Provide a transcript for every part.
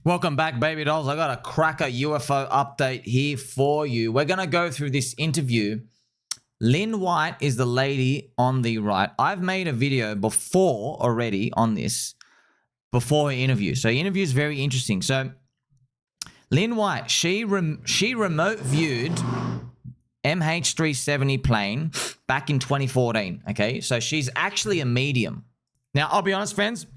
Welcome back, baby dolls. I got a cracker UFO update here for you. We're going to go through this interview. Lynn White is the lady on the right. I've made a video before already on this, before her interview. So her interview is very interesting. So Lynn White, she remote viewed MH370 plane back in 2014. Okay, so she's actually a medium. Now, I'll be honest, friends.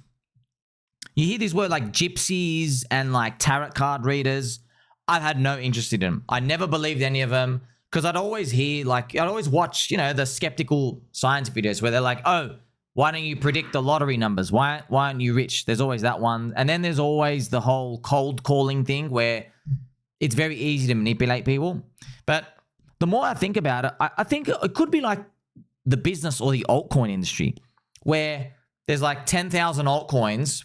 You hear this word like gypsies and like tarot card readers. I've had no interest in them. I never believed any of them because I'd always hear I'd always watch, the skeptical science videos where they're like, oh, why don't you predict the lottery numbers? Why aren't you rich? There's always that one. And then there's always the whole cold calling thing where it's very easy to manipulate people. But the more I think about it, I think it could be like the business or the altcoin industry where there's like 10,000 altcoins,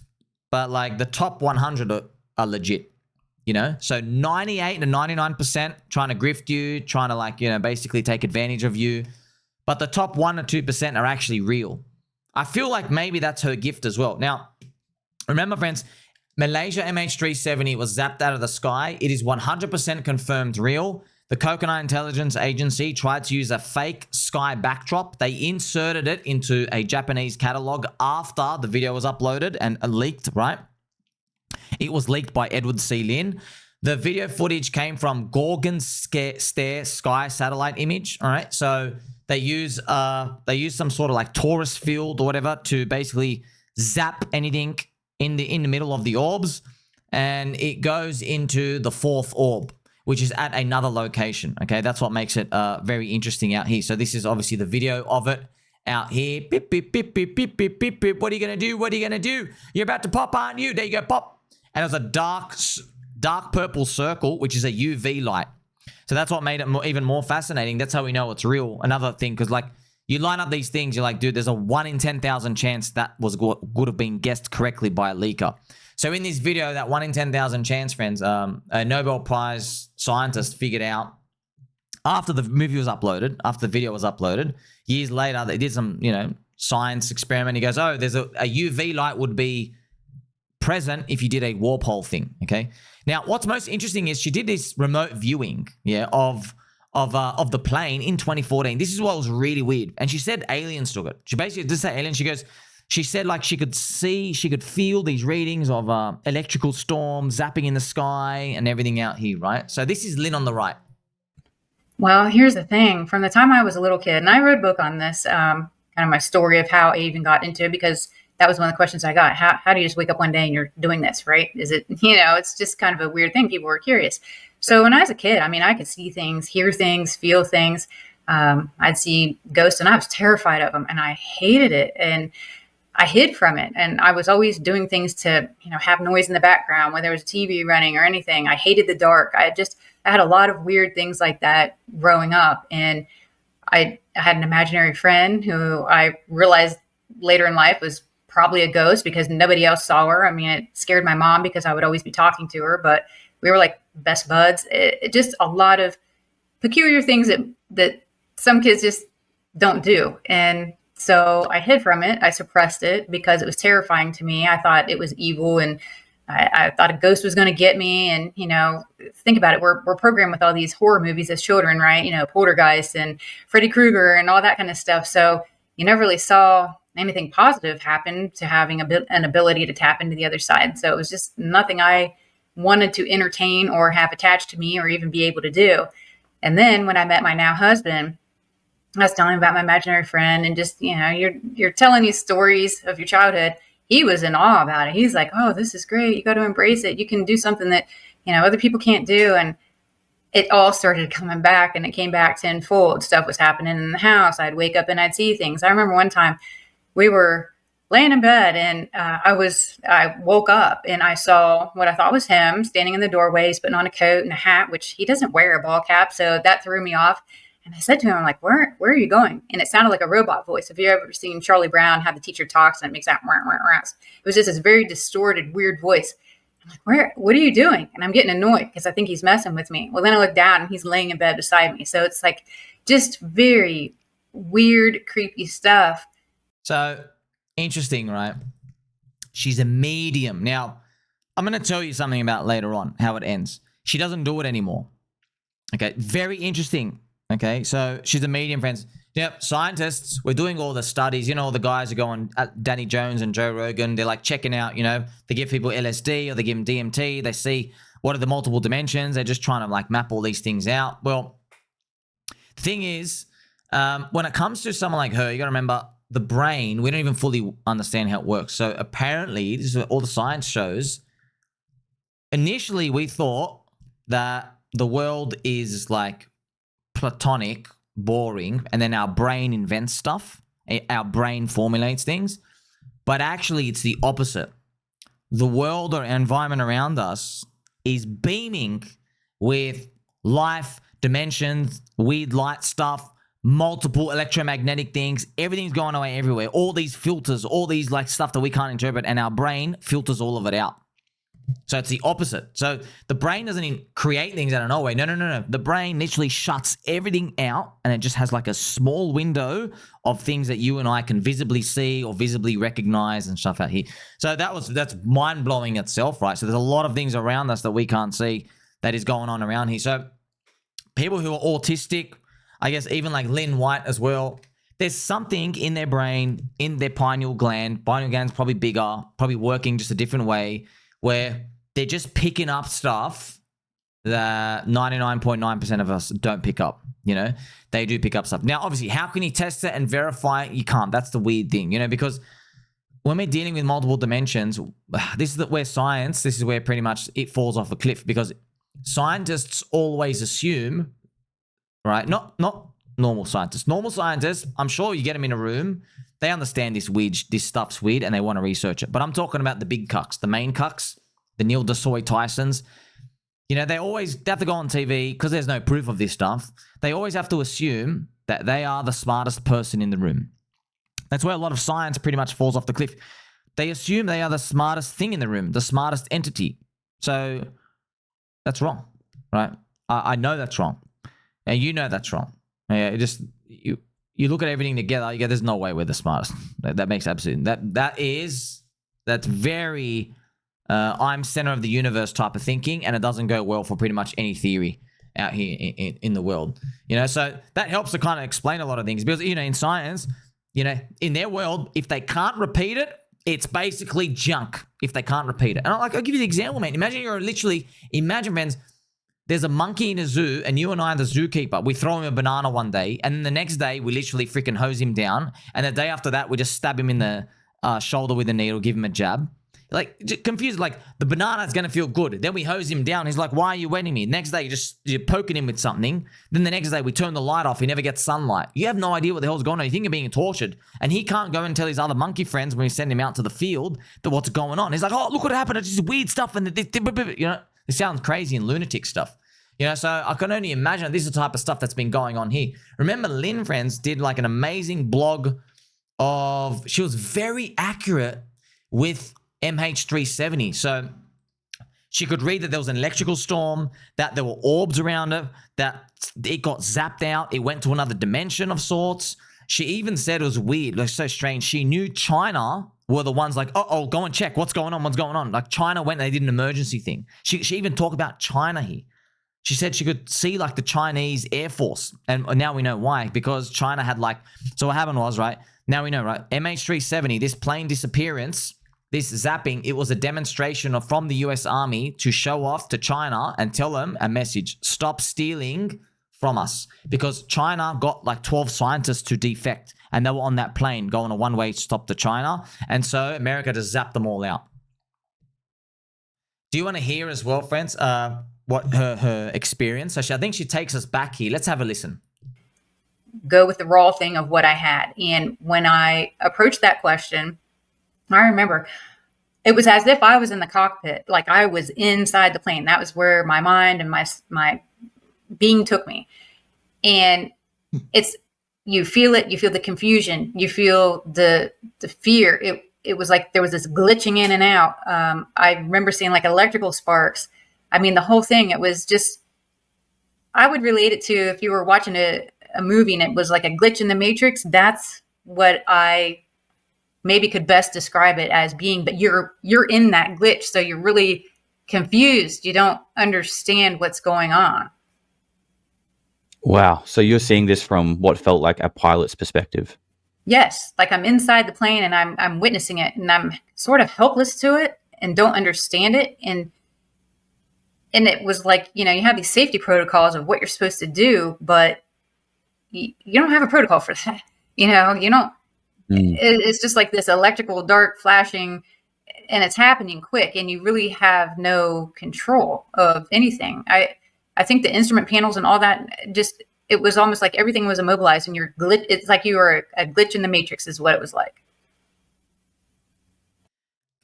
but like the top 100 are legit, So 98 to 99% trying to grift you, trying to basically take advantage of you. But the top 1 or 2% are actually real. I feel like maybe that's her gift as well. Now, remember, friends, Malaysia MH370 was zapped out of the sky. It is 100% confirmed real. The Coconut Intelligence Agency tried to use a fake sky backdrop. They inserted it into a Japanese catalog after the video was uploaded and leaked, right? It was leaked by Edward C. Lynn. The video footage came from Gorgon Stare sky satellite image, all right? So they use some sort of like torus field or whatever to basically zap anything in the middle of the orbs, and it goes into the fourth orb, which is at another location, okay? That's what makes it very interesting out here. So this is obviously the video of it out here. Beep, beep, beep, beep, beep, beep, beep, beep. What are you going to do? What are you going to do? You're about to pop, aren't you? There you go, pop. And it was a dark purple circle, which is a UV light. So that's what made it even more fascinating. That's how we know it's real. Another thing, because you line up these things, you're like, dude, there's a 1 in 10,000 chance that would have been guessed correctly by a leaker. So in this video, that 1 in 10,000 chance, friends, a Nobel Prize scientist figured out after the movie was uploaded, after the video was uploaded, years later, they did some, science experiment. He goes, oh, there's a UV light would be present if you did a warp hole thing, okay? Now, what's most interesting is she did this remote viewing, of the plane in 2014. This is what was really weird. And she said aliens took it. She basically did say aliens. She said she could feel these readings of electrical storms zapping in the sky and everything out here, right? So this is Lynn on the right. Well, here's the thing. From the time I was a little kid, and I wrote a book on this, kind of my story of how I even got into it, because that was one of the questions I got. How do you just wake up one day and you're doing this, right? Is it, it's just kind of a weird thing. People were curious. So when I was a kid, I could see things, hear things, feel things. I'd see ghosts and I was terrified of them and I hated it. And I hid from it, and I was always doing things to, have noise in the background, whether it was a TV running or anything. I hated the dark. I had a lot of weird things like that growing up, and I had an imaginary friend who I realized later in life was probably a ghost because nobody else saw her. It scared my mom because I would always be talking to her, but we were like best buds. It just a lot of peculiar things that some kids just don't do, and so I hid from it. I suppressed it because it was terrifying to me. I thought it was evil, and I thought a ghost was going to get me. And, think about it. We're programmed with all these horror movies as children, right? Poltergeist and Freddy Krueger and all that kind of stuff. So you never really saw anything positive happen to having an ability to tap into the other side. So it was just nothing I wanted to entertain or have attached to me or even be able to do. And then when I met my now husband, I was telling him about my imaginary friend, and just, you're telling these stories of your childhood. He was in awe about it. He's like, oh, this is great. You got to embrace it. You can do something that, other people can't do. And it all started coming back, and it came back tenfold. Stuff was happening in the house. I'd wake up and I'd see things. I remember one time we were laying in bed, and I woke up and I saw what I thought was him standing in the doorway. He's putting on a coat and a hat, which he doesn't wear a ball cap. So that threw me off. And I said to him, I'm like, where are you going? And it sounded like a robot voice. Have you ever seen Charlie Brown, how the teacher talks and it makes that wah, wah, wah? It was just this very distorted, weird voice. I'm like, what are you doing? And I'm getting annoyed because I think he's messing with me. Well, then I look down and he's laying in bed beside me. So it's like just very weird, creepy stuff. So interesting, right? She's a medium. Now, I'm going to tell you something about later on, how it ends. She doesn't do it anymore. Okay, very interesting. Okay, so she's a medium, friends. Yep, scientists, we're doing all the studies. You know, all the guys are going at Danny Jones and Joe Rogan. They're like checking out, you know, they give people LSD or they give them DMT. They see what are the multiple dimensions. They're just trying to like map all these things out. Well, the thing is, when it comes to someone like her, you got to remember the brain, we don't even fully understand how it works. So apparently, this is what all the science shows. Initially, we thought that the world is like platonic, boring, and then our brain invents stuff. Our brain formulates things. But actually, it's the opposite. The world or environment around us is beaming with life, dimensions, weird light stuff, multiple electromagnetic things. Everything's going away everywhere. All these filters, all these like stuff that we can't interpret, and our brain filters all of it out. So it's the opposite. So the brain doesn't even create things out of nowhere. No. The brain literally shuts everything out, and it just has like a small window of things that you and I can visibly see or visibly recognize and stuff out here. So that's mind-blowing itself, right? So there's a lot of things around us that we can't see that is going on around here. So people who are autistic, I guess even like Lynn White as well, there's something in their brain, in their pineal gland. Pineal gland's probably bigger, probably working just a different way, where they're just picking up stuff that 99.9% of us don't pick up. You know, they do pick up stuff. Now, obviously, how can you test it and verify it? You can't. That's the weird thing, you know, because when we're dealing with multiple dimensions, this is where pretty much it falls off a cliff, because scientists always assume, right? Not normal scientists. Normal scientists, I'm sure you get them in a room, they understand this stuff's weird and they want to research it. But I'm talking about the big cucks, the main cucks, the Neil deGrasse Tysons. You know, they have to go on TV because there's no proof of this stuff. They always have to assume that they are the smartest person in the room. That's where a lot of science pretty much falls off the cliff. They assume they are the smartest thing in the room, the smartest entity. So that's wrong, right? I know that's wrong. And you know that's wrong. Yeah, you look at everything together, you go, there's no way we're the smartest. That makes absolutely... That's very I'm center of the universe type of thinking, and it doesn't go well for pretty much any theory out here in the world. You know, so that helps to kind of explain a lot of things, because, you know, in science, you know, in their world, if they can't repeat it, it's basically junk if they can't repeat it. And I'll give you the example, man. Imagine, friends, there's a monkey in a zoo, and you and I are the zookeeper. We throw him a banana one day, and then the next day we literally freaking hose him down, and the day after that we just stab him in the shoulder with a needle, give him a jab. Like, confused, like, the banana's going to feel good. Then we hose him down. He's like, why are you wetting me? Next day, you're poking him with something. Then the next day, we turn the light off. He never gets sunlight. You have no idea what the hell's going on. You think you're being tortured. And he can't go and tell his other monkey friends when we send him out to the field that what's going on. He's like, oh, look what happened. It's just weird stuff. And, you know, it sounds crazy and lunatic stuff. You know, so I can only imagine that this is the type of stuff that's been going on here. Remember, Lynn, friends, did like an amazing blog she was very accurate with MH370. So she could read that there was an electrical storm, that there were orbs around it, that it got zapped out. It went to another dimension of sorts. She even said it was weird, like so strange. She knew China were the ones like, oh, go and check. What's going on? Like China went and they did an emergency thing. She even talked about China here. She said she could see like the Chinese Air Force. And now we know why, because China had like, so what happened was, right, now we know, right, MH370, this plane disappearance, this zapping, it was a demonstration from the US Army to show off to China and tell them a message: stop stealing from us, because China got like 12 scientists to defect, and they were on that plane going a one-way stop to China, and so America just zapped them all out. Do you want to hear as well, friends, what her experience? So I think she takes us back here. Let's have a listen. Go with the raw thing of what I had. And when I approached that question, I remember it was as if I was in the cockpit, like I was inside the plane. That was where my mind and my being took me. And you feel it, you feel the confusion, you feel the fear. It was like there was this glitching in and out. I remember seeing like electrical sparks. I mean, the whole thing, it was just, I would relate it to if you were watching a movie and it was like a glitch in the Matrix. That's what maybe could best describe it as being, but you're in that glitch, so you're really confused. You don't understand what's going on. Wow. So you're seeing this from what felt like a pilot's perspective. Yes, like I'm inside the plane and I'm witnessing it, and I'm sort of helpless to it and don't understand it. And it was like, you have these safety protocols of what you're supposed to do, but you don't have a protocol for that. You don't. It's just like this electrical dart flashing, and it's happening quick, and you really have no control of anything. I think the instrument panels and all that, just, it was almost like everything was immobilized, and you're glitch. It's like you were a glitch in the matrix is what it was like.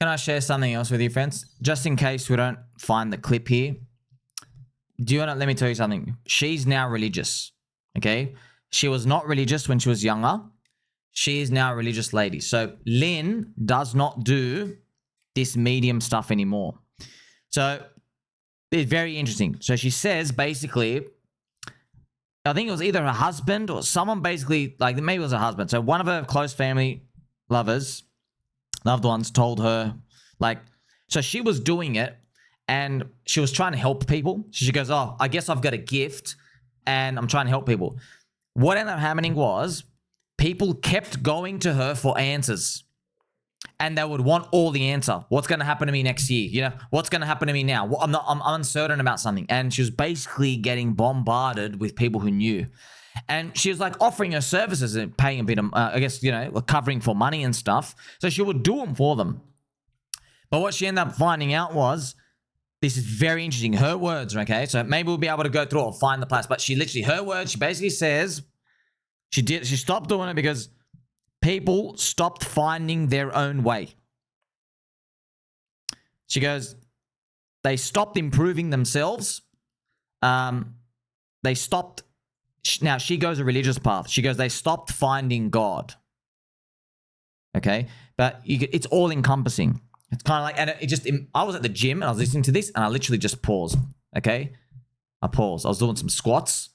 Can I share something else with you, friends? Just in case we don't find the clip here. Let me tell you something. She's now religious, okay? She was not religious when she was younger. She is now a religious lady. So Lynn does not do this medium stuff anymore. So it's very interesting. So she says basically, I think it was either her husband or someone basically, like maybe it was her husband. So one of her close family loved ones told her, like, so she was doing it and she was trying to help people. So she goes, oh, I guess I've got a gift and I'm trying to help people. What ended up happening was people kept going to her for answers. And they would want all the answer. What's going to happen to me next year? What's going to happen to me now? I'm uncertain about something. And she was basically getting bombarded with people who knew. And she was like offering her services and paying a bit of, covering for money and stuff. So she would do them for them. But what she ended up finding out was, this is very interesting. Her words, okay? So maybe we'll be able to go through it or find the place. But she basically says, she stopped doing it because people stopped finding their own way. She goes, they stopped improving themselves. They stopped. Now, she goes a religious path. She goes, they stopped finding God. Okay? But it's all encompassing. It's kind of like, and I was at the gym and I was listening to this and I literally just paused. Okay? I paused. I was doing some squats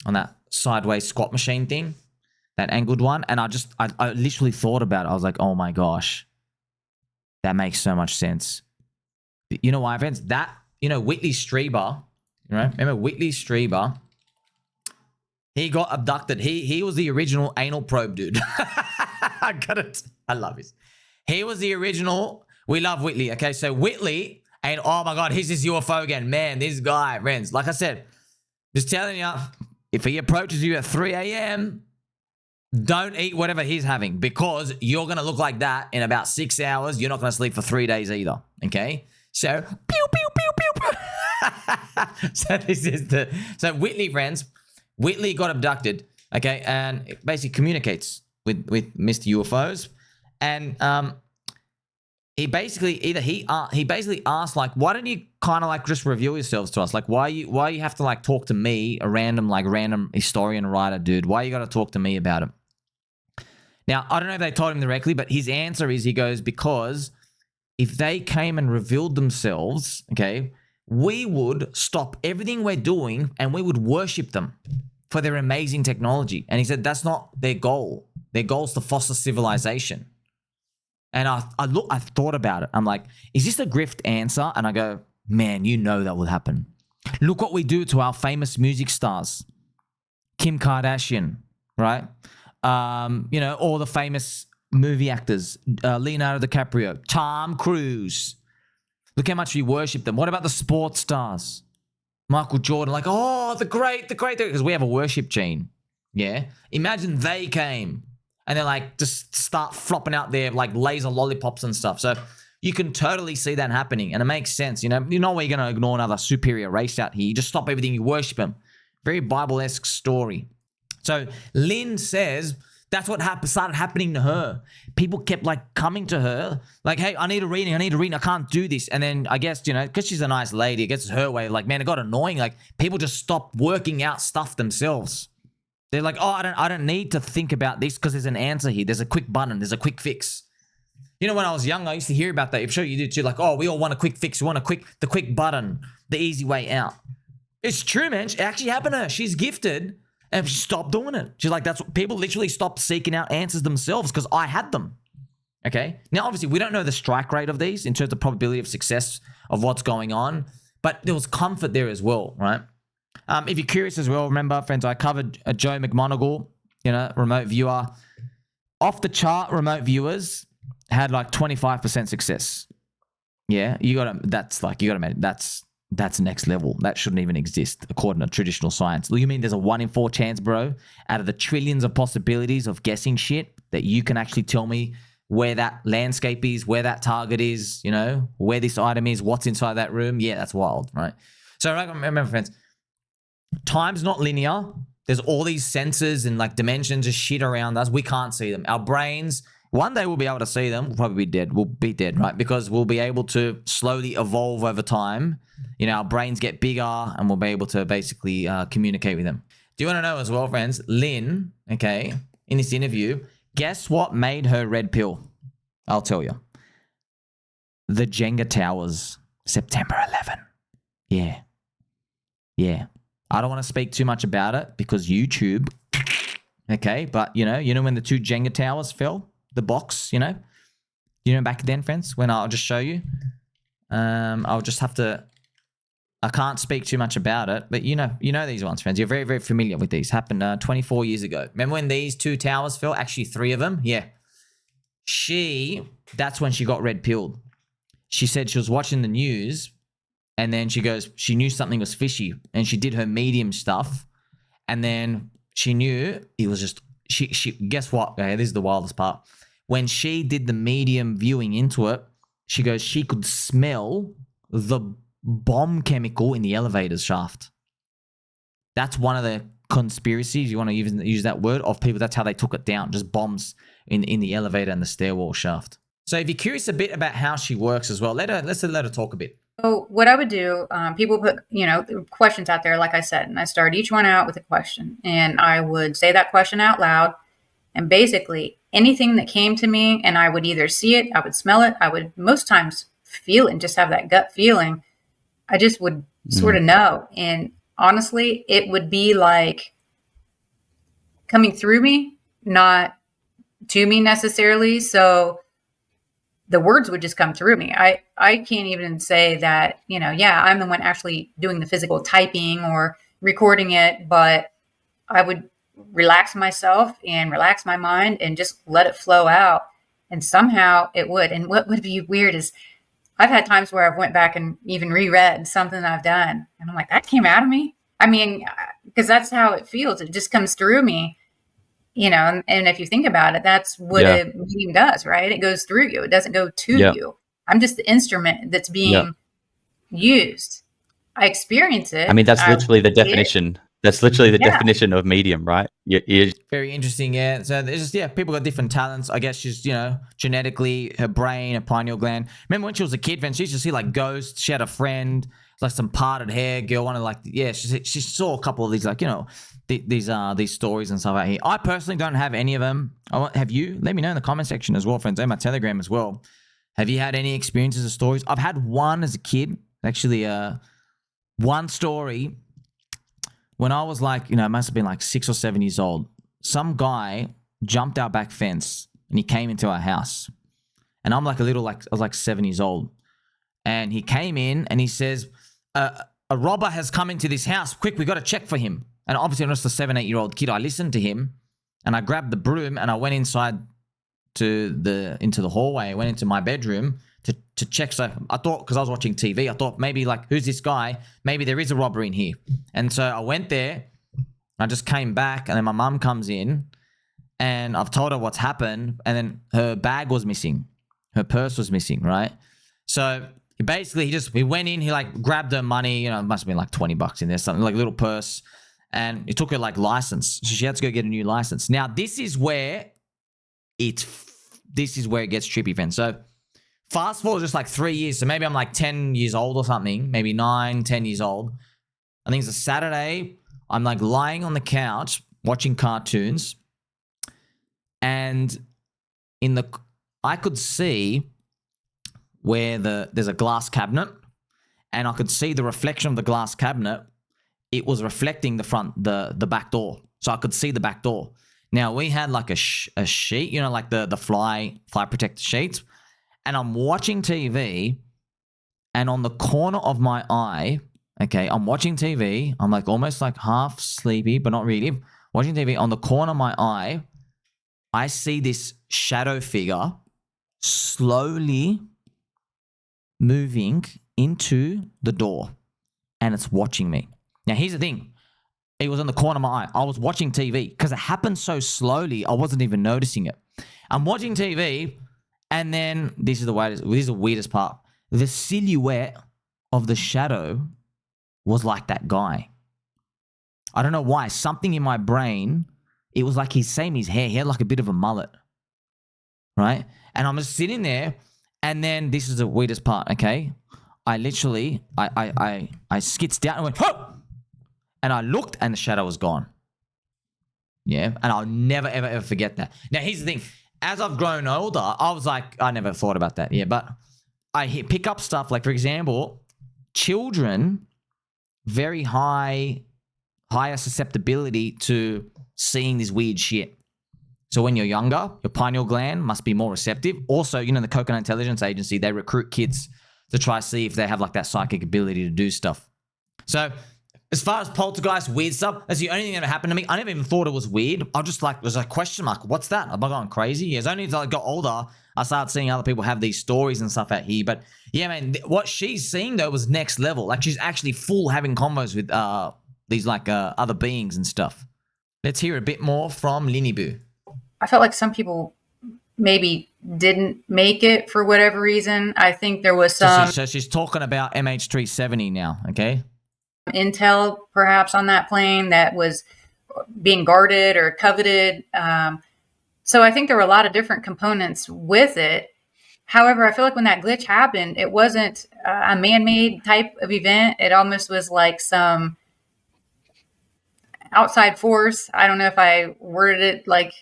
on that sideways squat machine thing. That angled one, and I literally thought about it. I was like, oh my gosh, that makes so much sense. You know why, friends? Whitley Strieber, right? Remember Whitley Strieber? He got abducted. He was the original anal probe dude. I got it. I love it. He was the original. We love Whitley. Okay, so Whitley, and oh my God, he's this UFO again. Man, this guy, friends. Like I said, just telling you, if he approaches you at 3 a.m., don't eat whatever he's having because you're going to look like that in about 6 hours. You're not going to sleep for 3 days either. Okay? So, pew, pew, pew, pew, pew. So Whitley, friends, Whitley got abducted. Okay? And it basically communicates with Mr. UFOs. And he basically asked, like, why don't you kind of like just reveal yourselves to us? Like, why you have to like talk to me, a random historian writer dude? Why you got to talk to me about it? Now, I don't know if they told him directly, but his answer is, he goes, because if they came and revealed themselves, okay, we would stop everything we're doing and we would worship them for their amazing technology. And he said that's not their goal. Their goal is to foster civilization. And I thought about it. I'm like, is this a grift answer? And I go, man, that will happen. Look what we do to our famous music stars. Kim Kardashian, right? All the famous movie actors, Leonardo DiCaprio, Tom Cruise. Look how much we worship them. What about the sports stars? Michael Jordan, like, oh, the great, because we have a worship gene. Yeah. Imagine they came and they're like, just start flopping out their like laser lollipops and stuff. So you can totally see that happening. And it makes sense. You're not going to ignore another superior race out here. You just stop everything, you worship them. Very Bible-esque story. So Lynn says that's what started happening to her. People kept like coming to her like, hey, I need a reading. I can't do this. And then I guess, because she's a nice lady, it gets her way. Like, man, it got annoying. Like people just stopped working out stuff themselves. They're like, oh, I don't need to think about this because there's an answer here. There's a quick button. There's a quick fix. When I was young, I used to hear about that. I'm sure you did too. Like, oh, we all want a quick fix. We want the quick button, the easy way out. It's true, man. It actually happened to her. She's gifted. And she stopped doing it. She's like, that's what people literally stopped seeking out answers themselves because I had them. Okay. Now, obviously, we don't know the strike rate of these in terms of probability of success of what's going on, but there was comfort there as well, right? If you're curious as well, remember, friends, I covered Joe McMoneagle, remote viewer. Off the chart, remote viewers had like 25% success. Yeah, you gotta imagine that's next level. That shouldn't even exist according to traditional science. You mean there's a 1 in 4 chance, bro, out of the trillions of possibilities of guessing shit that you can actually tell me where that landscape is, where that target is, where this item is, what's inside that room? Yeah, that's wild, right? So remember, friends, time's not linear. There's all these sensors and like dimensions of shit around us. We can't see them. Our brains, one day we'll be able to see them. We'll probably be dead. We'll be dead, right? Because we'll be able to slowly evolve over time. Our brains get bigger and we'll be able to basically communicate with them. Do you want to know as well, friends? Lynn, okay, in this interview, guess what made her red pill? I'll tell you. The Jenga Towers, September 11. Yeah. Yeah. I don't want to speak too much about it because YouTube, okay? But, you know when the 2 Jenga towers fell? The box, back then, friends, when I'll just show you. I'll just have to, I can't speak too much about it, but you know these ones, friends. You're very, very familiar with these. Happened 24 years ago. Remember when these 2 towers fell? Actually, 3 of them. Yeah. That's when she got red pilled. She said she was watching the news and then she goes, she knew something was fishy and she did her medium stuff. And then she knew it was just, she guess what? Okay, this is the wildest part. When she did the medium viewing into it, she goes, she could smell the bomb chemical in the elevator shaft. That's one of the conspiracies, you want to use that word, of people. That's how they took it down, just bombs in the elevator and the stairwell shaft. So if you're curious a bit about how she works as well, let's let her talk a bit. So what I would do, people put, questions out there, like I said, and I start each one out with a question, and I would say that question out loud, and basically anything that came to me, and I would either see it, I would smell it, I would most times feel it and just have that gut feeling. I just would sort of know. And honestly, it would be like coming through me, not to me necessarily. So the words would just come through me. I can't even say that, I'm the one actually doing the physical typing or recording it, but I would relax myself and relax my mind and just let it flow out. And somehow it would. And what would be weird is I've had times where I've went back and even reread something I've done. And I'm like, that came out of me. I mean, because that's how it feels. It just comes through me. And if you think about it, that's what a medium does, right? It goes through you. It doesn't go to you. I'm just the instrument that's being used. I experience it. I mean, that's literally the definition. That's literally the definition of medium, right? Very interesting, yeah. So there's just, people got different talents. I guess she's, genetically, her brain, her pineal gland. Remember when she was a kid, she used to see like ghosts. She had a friend, like some parted hair girl. She saw a couple of these, these stories and stuff out here. I personally don't have any of them. Have you? Let me know in the comment section as well, friends, and my Telegram as well. Have you had any experiences or stories? I've had one as a kid. Actually, one story when I was it must have been like 6 or 7 years old. Some guy jumped our back fence and he came into our house. And I'm I was 7 years old. And he came in and he says, a robber has come into this house. Quick, we got to check for him. And obviously I'm just a 7, 8-year-old kid. I listened to him and I grabbed the broom and I went inside into the hallway. I went into my bedroom to check. So I thought, because I was watching TV, I thought maybe who's this guy? Maybe there is a robber in here. And so I went there. I just came back and then my mum comes in and I've told her what's happened. And then her bag was missing. Her purse was missing, right? So he went in, he grabbed her money, it must have been $20 in there, something like a little purse. And he took her license. So she had to go get a new license. Now, this is where it gets trippy, friends. So fast forward just 3 years. So maybe I'm 10 years old or something, maybe 9, 10 years old. I think it's a Saturday. I'm lying on the couch watching cartoons. And I could see where there's a glass cabinet. And I could see the reflection of the glass cabinet. It was reflecting the back door. So I could see the back door. Now, we had like a sheet, you know, like the fly protector sheets. And I'm watching TV, and on the corner of my eye, okay, I'm watching TV. I'm like almost like half sleepy, but not really. Watching TV, on the corner of my eye, I see this shadow figure slowly moving into the door, and it's watching me. Now, here's the thing. It was on the corner of my eye. I was watching TV because it happened so slowly, I wasn't even noticing it. I'm watching TV, and then this is the weirdest part. The silhouette of the shadow was like that guy. I don't know why. Something in my brain, it was like his hair. He had like a bit of a mullet, right? And I'm just sitting there, and then this is the weirdest part, okay? I literally, I skitzed out and went, "Whoa!" And I looked, and the shadow was gone. Yeah, and I'll never, ever, ever forget that. Now, here's the thing. As I've grown older, I was like, I never thought about that. Yeah, but I pick up stuff like, for example, children, very higher susceptibility to seeing this weird shit. So when you're younger, your pineal gland must be more receptive. Also, you know, the Coconut Intelligence Agency, they recruit kids to try to see if they have like that psychic ability to do stuff. So as far as poltergeist, weird stuff, that's the only thing that happened to me. I never even thought it was weird. I just like, was a question mark. What's that? Am I going crazy? It's only as I got older, I started seeing other people have these stories and stuff out here. But yeah, man, what she's seeing though was next level. Like she's actually full having convos with these like other beings and stuff. Let's hear a bit more from Linny Boo. I felt like some people maybe didn't make it for whatever reason. I think there was some... So she's talking about MH370 now, okay? Intel perhaps on that plane that was being guarded or coveted. So I think there were a lot of different components with it. However, I feel like when that glitch happened, it wasn't a man-made type of event. It almost was like some outside force. I don't know if I worded it like,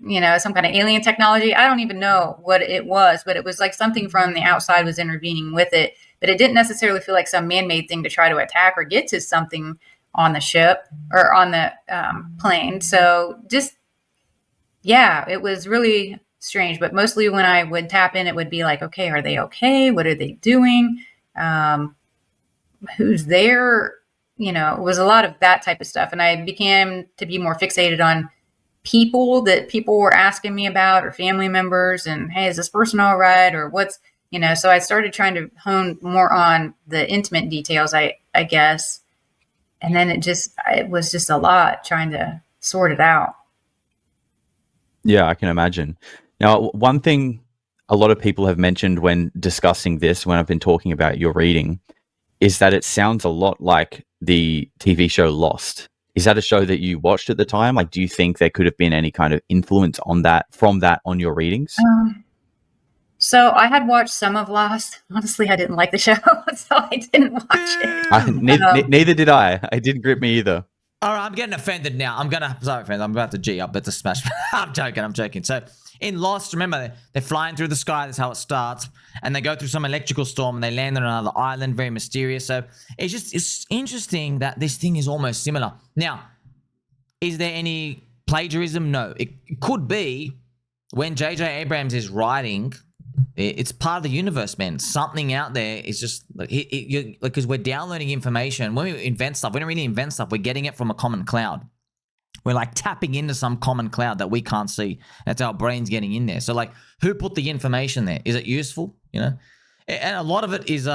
you know, some kind of alien technology. I don't even know what it was, but it was like something from the outside was intervening with it. But it didn't necessarily feel like some man-made thing to try to attack or get to something on the ship or on the plane. So just, yeah, it was really strange. But mostly when I would tap in, it would be like, okay, are they okay? What are they doing? Who's there? You know, it was a lot of that type of stuff. And I began to be more fixated on people that people were asking me about or family members. And, hey, is this person all right? Or what's... You know, so I started trying to hone more on the intimate details, I guess. And then it was just a lot trying to sort it out. Yeah, I can imagine. Now, one thing a lot of people have mentioned when discussing this, when I've been talking about your reading, is that it sounds a lot like the TV show Lost. Is that a show that you watched at the time? Like, do you think there could have been any kind of influence on that, from that on your readings? So I had watched some of Lost. Honestly, I didn't like the show, so I didn't watch it. Neither did I. It didn't grip me either. All right, I'm getting offended now. Sorry, friends, I'm about to G up. It's a smash. I'm joking. So in Lost, remember, they're flying through the sky. That's how it starts. And they go through some electrical storm and they land on another island, very mysterious. So it's interesting that this thing is almost similar. Now, is there any plagiarism? No. It could be when J.J. Abrams is writing... It's part of the universe, man. Something out there is just like because we're downloading information. When we invent stuff, we don't really invent stuff. We're getting it from a common cloud. We're like tapping into some common cloud that we can't see. That's our brains getting in there. So like, who put the information there? Is it useful? You know, and a lot of it is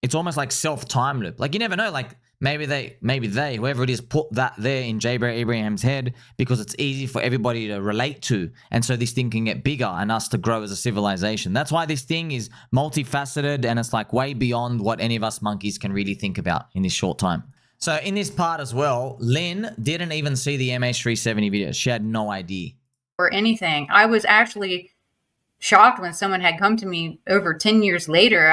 it's almost like self-time loop. Like you never know. Like maybe they, whoever it is, put that there in J.J. Abrams' head because it's easy for everybody to relate to. And so this thing can get bigger and us to grow as a civilization. That's why this thing is multifaceted and it's like way beyond what any of us monkeys can really think about in this short time. So in this part as well, Lynn didn't even see the MH370 video. She had no idea. Or anything. I was actually shocked when someone had come to me over 10 years later.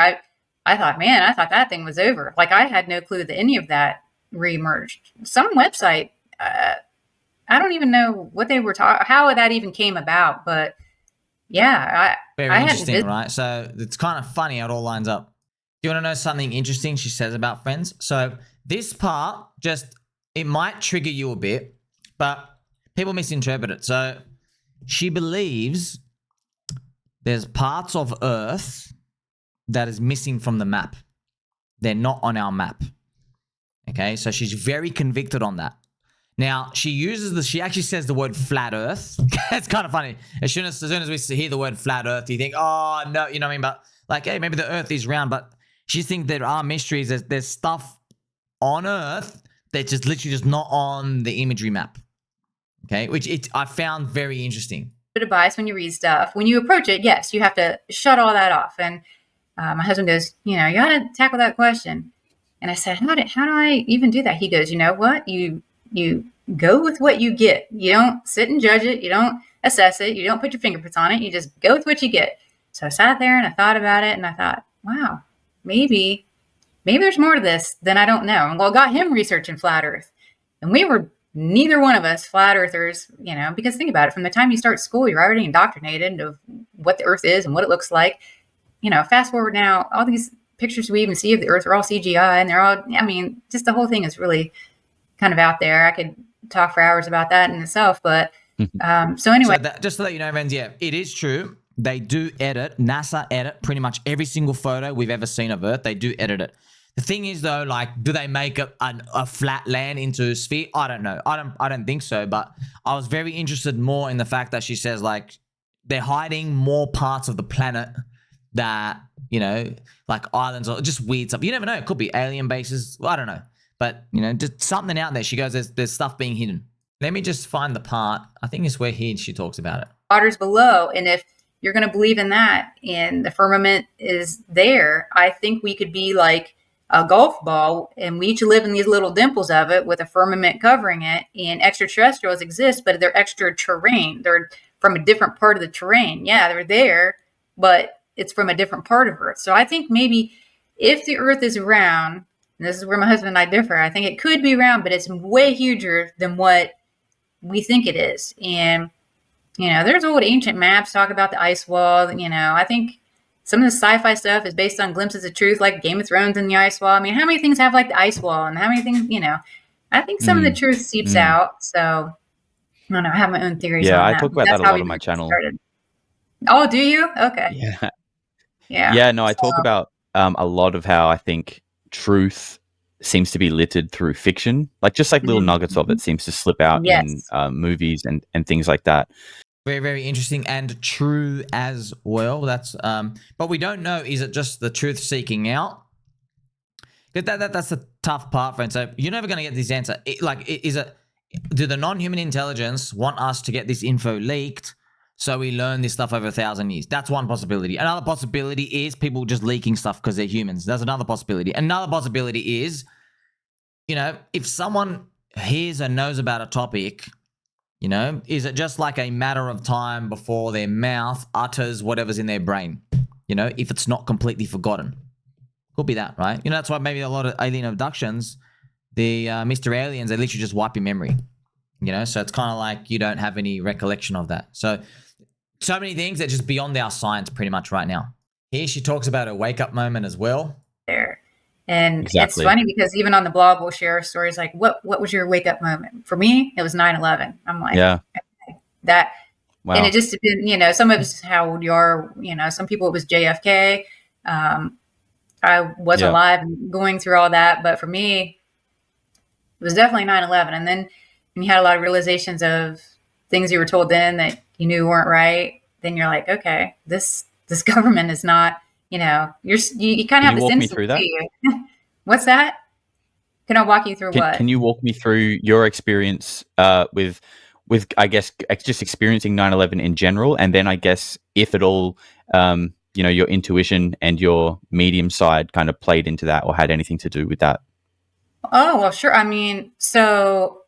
I thought, man, I thought that thing was over. Like I had no clue that any of that reemerged. Some website, I don't even know what they were talking, how that even came about. But yeah, very interesting, right? So it's kind of funny how it all lines up. Do you want to know something interesting she says about friends? So this part it might trigger you a bit, but people misinterpret it. So she believes there's parts of Earth that is missing from the map. They're not on our map. Okay, so she's very convicted on that. Now, she actually says the word flat Earth. It's kind of funny. As soon as we hear the word flat Earth, you think, oh, no, you know what I mean? But like, hey, maybe the Earth is round, but she thinks there are mysteries. There's stuff on Earth that's just literally just not on the imagery map. Okay, which I found very interesting. Advice when you read stuff. When you approach it, yes, you have to shut all that off. And my husband goes, you got to tackle that question. And I said, how do I even do that? He goes, you know what? You go with what you get. You don't sit and judge it. You don't assess it. You don't put your fingerprints on it. You just go with what you get. So I sat there and I thought about it and I thought, wow, maybe there's more to this than I don't know. And well, I got him researching flat Earth. And we were neither one of us flat earthers, because think about it. From the time you start school, you're already indoctrinated of what the Earth is and what it looks like. Fast forward now, all these pictures we even see of the Earth are all CGI and they're all, just the whole thing is really kind of out there. I could talk for hours about that in itself, but so anyway. So just to let you know, friends, yeah, it is true. They do NASA edit pretty much every single photo we've ever seen of Earth. They do edit it. The thing is, though, like, do they make a flat land into a sphere? I don't know. I don't think so. But I was very interested more in the fact that she says, like, they're hiding more parts of the planet that, like islands or just weird stuff. You never know. It could be alien bases. Well, I don't know. But, just something out there. She goes, there's stuff being hidden. Let me just find the part. I think it's where she talks about it. Waters below. And if you're going to believe in that and the firmament is there, I think we could be like a golf ball, and we each live in these little dimples of it with a firmament covering it, and extraterrestrials exist, but they're extra terrain. They're from a different part of the terrain. Yeah, they're there, but it's from a different part of Earth. So I think maybe if the Earth is round, and this is where my husband and I differ, I think it could be round, but it's way huger than what we think it is. And, there's old ancient maps talk about the ice wall. I think some of the sci-fi stuff is based on glimpses of truth, like Game of Thrones and the ice wall. How many things have like the ice wall, and how many things, I think some of the truth seeps out. So I don't know. I have my own theories on that. Yeah, I talk about that a lot on my channel. Oh, do you? Okay. Yeah. Yeah. Yeah, no, I talk about a lot of how I think truth seems to be littered through fiction. Like just like little nuggets of it seems to slip out in movies and things like that. Very, very interesting and true as well. That's but we don't know, is it just the truth seeking out? That's the tough part, friend. So you're never going to get this answer. Do the non-human intelligence want us to get this info leaked so we learn this stuff over 1,000 years? That's one possibility. Another possibility is people just leaking stuff because they're humans. That's another possibility. Another possibility is, if someone hears and knows about a topic, is it just like a matter of time before their mouth utters whatever's in their brain? If it's not completely forgotten. Could be that, right? That's why maybe a lot of alien abductions, the Mr. Aliens, they literally just wipe your memory. So it's kind of like you don't have any recollection of that. So many things that are just beyond our science pretty much right now. Here she talks about a wake-up moment as well. There. And It's funny because even on the blog, we'll share stories like, what was your wake up moment? For me, it was 9/11. I'm like, okay, that, wow. And it just depends, some of it's how old you are, some people it was JFK. I wasn't alive and going through all that, but for me, it was definitely 9/11. And then when you had a lot of realizations of things you were told then that you knew weren't right, then you're like, okay, this government is not, you kind of have this walk me through that? What's that? Can I walk you through what? Can you walk me through your experience with I guess just experiencing 9/11 in general, and then I guess if at all, your intuition and your medium side kind of played into that or had anything to do with that? Oh, well, sure. So,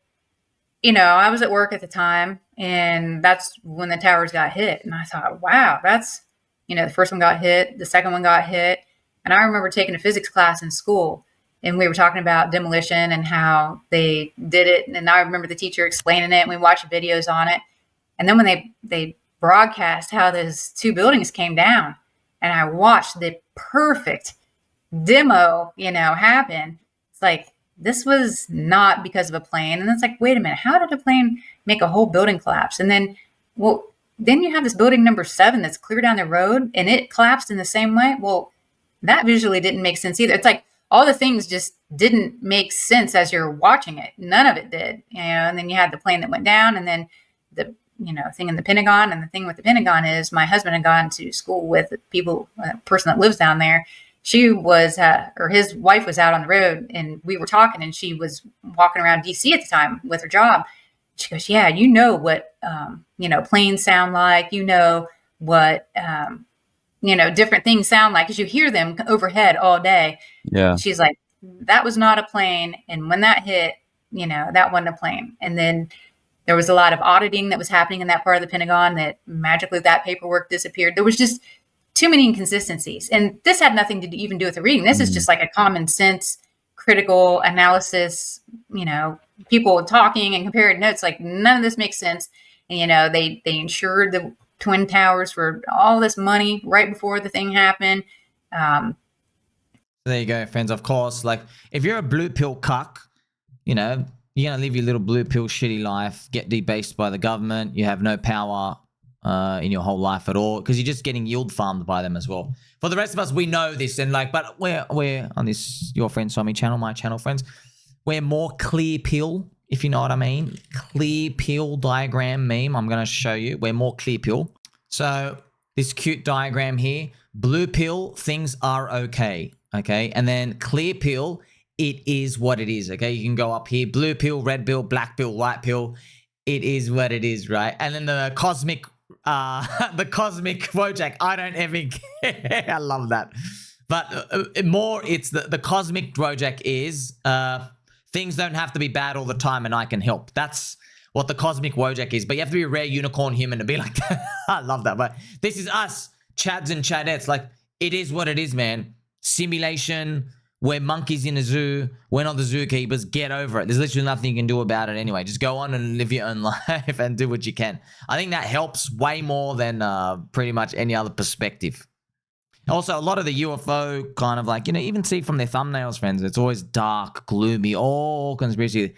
I was at work at the time, and that's when the towers got hit, and I thought, wow, that's. The first one got hit, the second one got hit. And I remember taking a physics class in school, and we were talking about demolition and how they did it. And I remember the teacher explaining it, and we watched videos on it. And then when they broadcast how those two buildings came down, and I watched the perfect demo, happen, it's like, this was not because of a plane. And it's like, wait a minute, how did a plane make a whole building collapse? And then, well, then you have this building number 7 that's clear down the road and it collapsed in the same way. Well, that visually didn't make sense either. It's like all the things just didn't make sense as you're watching it. None of it did, and then you had the plane that went down, and then the, thing in the Pentagon. And the thing with the Pentagon is my husband had gone to school with people, a person that lives down there. She was, or his wife was out on the road, and we were talking, and she was walking around DC at the time with her job. She goes, yeah, what, planes sound like, what, different things sound like, because you hear them overhead all day. Yeah. She's like, that was not a plane. And when that hit, that wasn't a plane. And then there was a lot of auditing that was happening in that part of the Pentagon that magically that paperwork disappeared. There was just too many inconsistencies. And this had nothing to even do with the reading. This is just like a common sense, critical analysis, people talking and comparing notes. Like, none of this makes sense. And, they insured the Twin Towers for all this money right before the thing happened. There you go, friends. Of course, like, if you're a blue pill cuck, you're going to live your little blue pill shitty life, get debased by the government. You have no power in your whole life at all, because you're just getting yield farmed by them as well. For the rest of us, we know this, and but we're on this, your friend Sommi channel, my channel, friends. We're more clear pill, if you know what I mean. Clear pill diagram meme. I'm going to show you. We're more clear pill. So this cute diagram here, blue pill, things are okay. Okay. And then clear pill, it is what it is. Okay. You can go up here, blue pill, red pill, black pill, white pill. It is what it is, right? And then the cosmic Wojak, I don't ever care. I love that. But more, it's the cosmic Wojak is, things don't have to be bad all the time and I can help. That's what the cosmic Wojak is. But you have to be a rare unicorn human to be like that. I love that. But this is us, Chads and Chadettes. Like, it is what it is, man. Simulation. We're monkeys in a zoo. We're not the zookeepers. Get over it. There's literally nothing you can do about it anyway. Just go on and live your own life and do what you can. I think that helps way more than pretty much any other perspective. Also, a lot of the UFO kind of like, even see from their thumbnails, friends, it's always dark, gloomy, all conspiracy.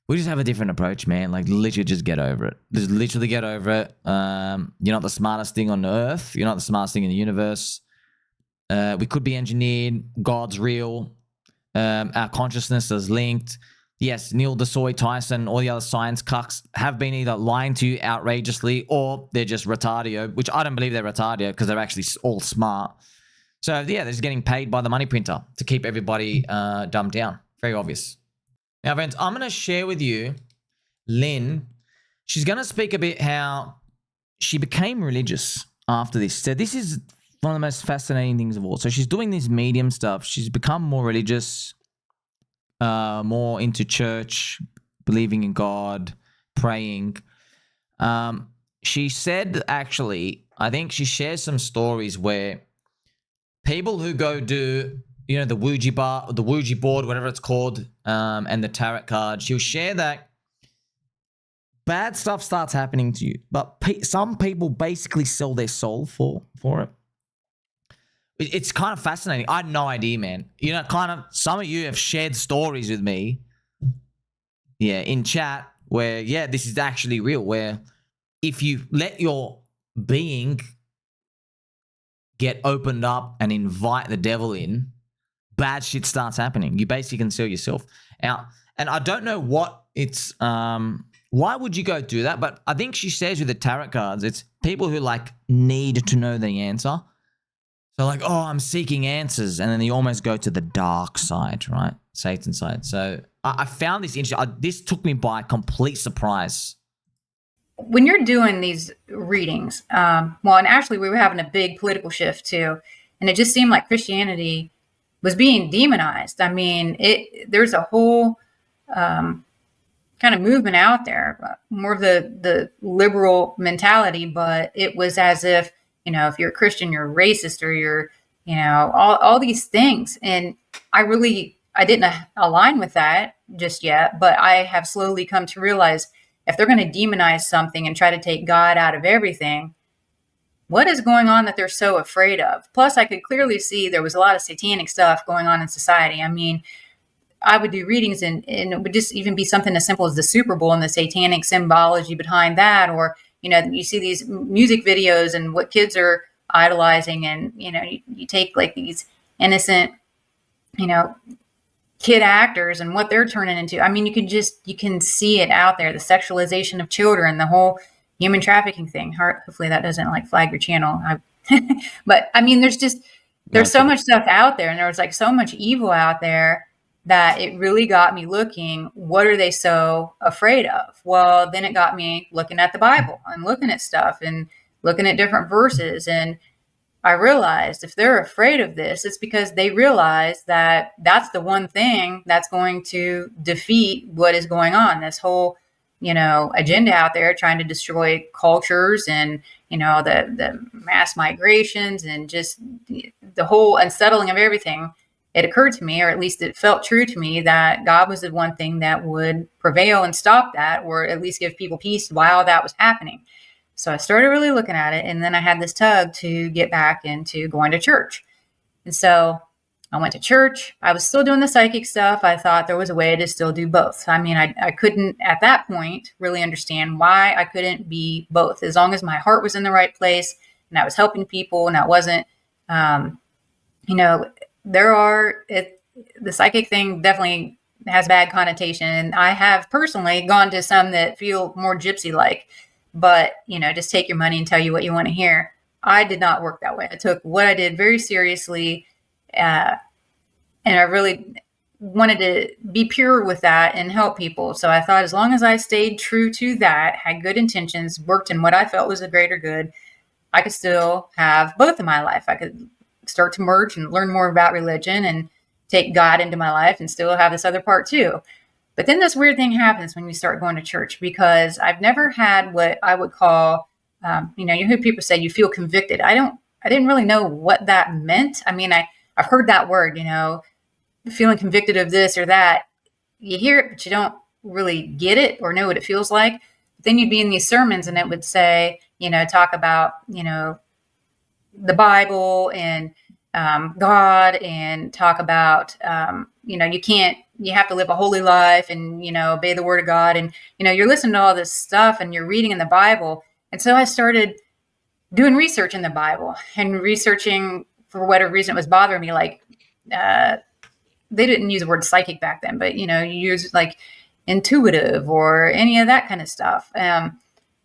We just have a different approach, man. Like, literally just get over it. Just literally get over it. You're not the smartest thing on Earth. You're not the smartest thing in the universe. We could be engineered. God's real. Our consciousness is linked. Yes, Neil deGrasse Tyson, all the other science cucks have been either lying to you outrageously or they're just retardio, which I don't believe they're retardio because they're actually all smart. So, yeah, they're just getting paid by the money printer to keep everybody dumbed down. Very obvious. Now, friends, I'm going to share with you Lynn. She's going to speak a bit how she became religious after this. So this is one of the most fascinating things of all. So she's doing this medium stuff. She's become more religious, more into church, believing in God, praying. She said, actually, I think she shares some stories where people who go do, the Ouija board, whatever it's called, and the tarot card, she'll share that bad stuff starts happening to you, but some people basically sell their soul for it. It's kind of fascinating. I had no idea, man. Some of you have shared stories with me, in chat where, this is actually real, where if you let your being get opened up and invite the devil in, bad shit starts happening. You basically can sell yourself out. And I don't know what it's, why would you go do that? But I think she says with the tarot cards, it's people who need to know the answer. So I'm seeking answers. And then they almost go to the dark side, right? Satan's side. So I found this interesting. This took me by complete surprise. When you're doing these readings, and actually we were having a big political shift too. And it just seemed like Christianity was being demonized. I mean, there's a whole kind of movement out there, more of the liberal mentality, but it was as if, if you're a Christian, you're racist, or you're, all these things. And I didn't align with that just yet, but I have slowly come to realize if they're going to demonize something and try to take God out of everything, what is going on that they're so afraid of? Plus, I could clearly see there was a lot of satanic stuff going on in society. I mean, I would do readings and it would just even be something as simple as the Super Bowl and the satanic symbology behind that. Or, you see these music videos and what kids are idolizing. And, you take like these innocent, kid actors and what they're turning into. I mean, you can see it out there, the sexualization of children, the whole human trafficking thing. Hopefully that doesn't like flag your channel. But I mean, there's so much stuff out there, and there was like so much evil out there that it really got me looking, what are they so afraid of? Well, then it got me looking at the Bible and looking at stuff and looking at different verses. And I realized if they're afraid of this, it's because they realize that that's the one thing that's going to defeat what is going on. This whole, agenda out there trying to destroy cultures and, the mass migrations and just the whole unsettling of everything. It occurred to me, or at least it felt true to me, that God was the one thing that would prevail and stop that, or at least give people peace while that was happening. So I started really looking at it, and then I had this tug to get back into going to church. And so I went to church. I was still doing the psychic stuff. I thought there was a way to still do both. I mean, I couldn't at that point really understand why I couldn't be both, as long as my heart was in the right place and I was helping people and I wasn't, the psychic thing definitely has bad connotation. I have personally gone to some that feel more gypsy-like, but, just take your money and tell you what you want to hear. I did not work that way. I took what I did very seriously. And I really wanted to be pure with that and help people. So I thought as long as I stayed true to that, had good intentions, worked in what I felt was a greater good, I could still have both in my life. I could start to merge and learn more about religion and take God into my life and still have this other part too. But then this weird thing happens when you start going to church, because I've never had what I would call, you hear people say you feel convicted. I didn't really know what that meant. I mean, I've heard that word, feeling convicted of this or that. You hear it, but you don't really get it or know what it feels like. But then you'd be in these sermons and it would say, talk about, the Bible and God, and talk about, you have to live a holy life and, obey the word of God. And, you're listening to all this stuff and you're reading in the Bible. And so I started doing research in the Bible and researching, for whatever reason it was bothering me. Like, they didn't use the word psychic back then, but, you use like intuitive or any of that kind of stuff.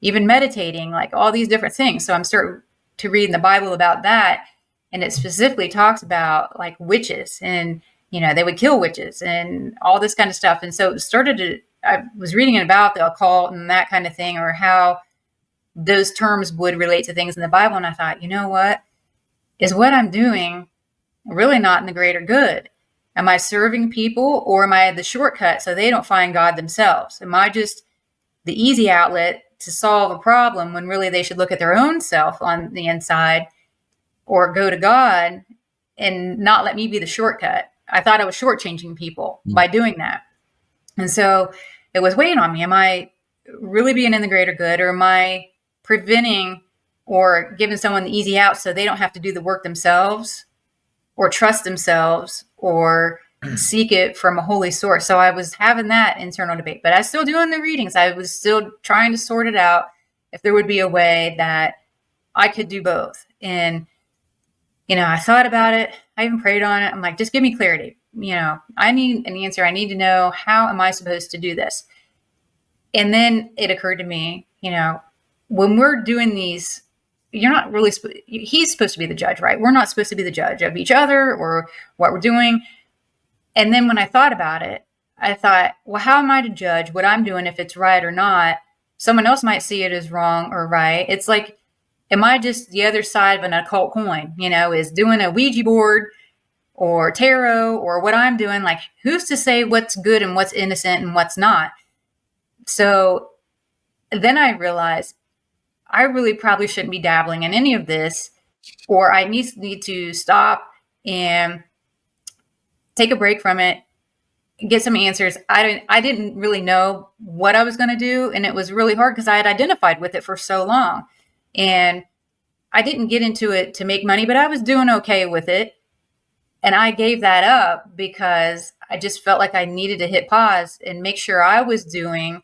Even meditating, like all these different things. So I'm starting to read in the Bible about that. And it specifically talks about like witches and, they would kill witches and all this kind of stuff. And so I was reading about the occult and that kind of thing, or how those terms would relate to things in the Bible. And I thought, what I'm doing really not in the greater good? Am I serving people, or am I the shortcut so they don't find God themselves? Am I just the easy outlet to solve a problem when really they should look at their own self on the inside, or go to God and not let me be the shortcut? I thought I was shortchanging people by doing that. And so it was weighing on me. Am I really being in the greater good, or am I preventing or giving someone the easy out so they don't have to do the work themselves, or trust themselves, or seek it from a holy source? So I was having that internal debate, but I was still doing the readings. I was still trying to sort it out if there would be a way that I could do both. And, I thought about it. I even prayed on it. I'm like, just give me clarity. I need an answer. I need to know, how am I supposed to do this? And then it occurred to me, when we're doing these, you're not really, he's supposed to be the judge, right? We're not supposed to be the judge of each other or what we're doing. And then when I thought about it, I thought, well, how am I to judge what I'm doing if it's right or not? Someone else might see it as wrong or right. It's like, am I just the other side of an occult coin, is doing a Ouija board or tarot, or what I'm doing? Like, who's to say what's good and what's innocent and what's not? So then I realized I really probably shouldn't be dabbling in any of this, or I need to stop and take a break from it, get some answers. I didn't really know what I was going to do. And it was really hard because I had identified with it for so long. And I didn't get into it to make money, but I was doing okay with it. And I gave that up because I just felt like I needed to hit pause and make sure I was doing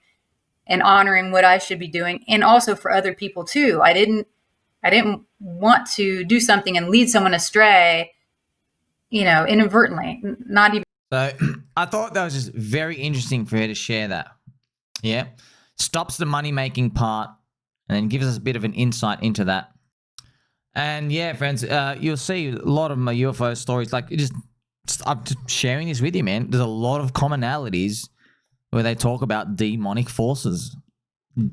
and honoring what I should be doing, and also for other people too. I didn't want to do something and lead someone astray, inadvertently. Not even. So I thought that was just very interesting for her to share that. Yeah. Stops the money-making part and then gives us a bit of an insight into that. And yeah, friends, you'll see a lot of my UFO stories. Like, I'm just sharing this with you, man. There's a lot of commonalities where they talk about demonic forces.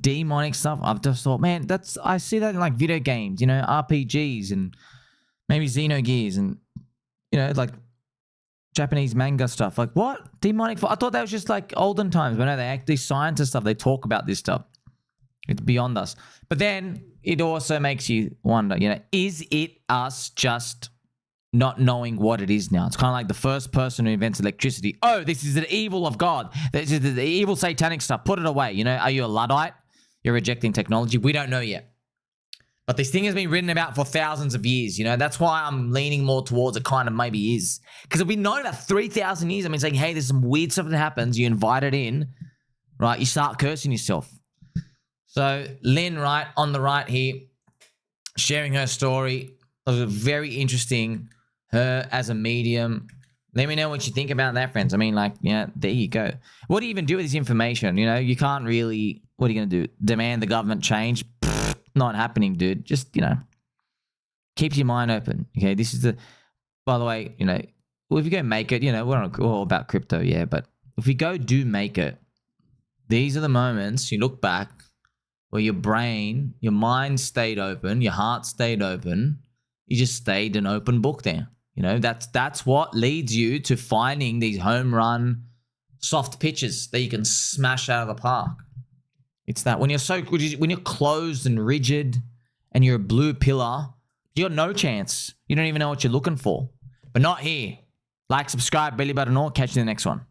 Demonic stuff. I've just thought, man, I see that in like video games, RPGs and maybe Xenogears and, like Japanese manga stuff. Like, what? Demonic? I thought that was just like olden times. But no, they act, these science and stuff, they talk about this stuff. It's beyond us. But then it also makes you wonder, is it us just not knowing what it is now? It's kind of like the first person who invents electricity. Oh, this is the evil of God. This is the evil satanic stuff. Put it away. Are you a Luddite? You're rejecting technology. We don't know yet. But this thing has been written about for thousands of years. That's why I'm leaning more towards it kind of maybe is. Because if we know about 3,000 years, I mean, saying, hey, there's some weird stuff that happens. You invite it in, right? You start cursing yourself. So Lynn, right, on the right here, sharing her story. It was very interesting. Her as a medium. Let me know what you think about that, friends. I mean, there you go. What do you even do with this information? You can't really, what are you going to do? Demand the government change? Pfft, not happening, dude. Just, keeps your mind open. Okay, this is by the way, well, if you go make it, we're all about crypto, yeah, but if we go do make it, these are the moments you look back where your brain, your mind stayed open, your heart stayed open. You just stayed an open book there. That's what leads you to finding these home run soft pitches that you can smash out of the park. It's that when you're closed and rigid and you're a blue pillar, you got no chance. You don't even know what you're looking for. But not here. Like, subscribe, belly button, or catch you in the next one.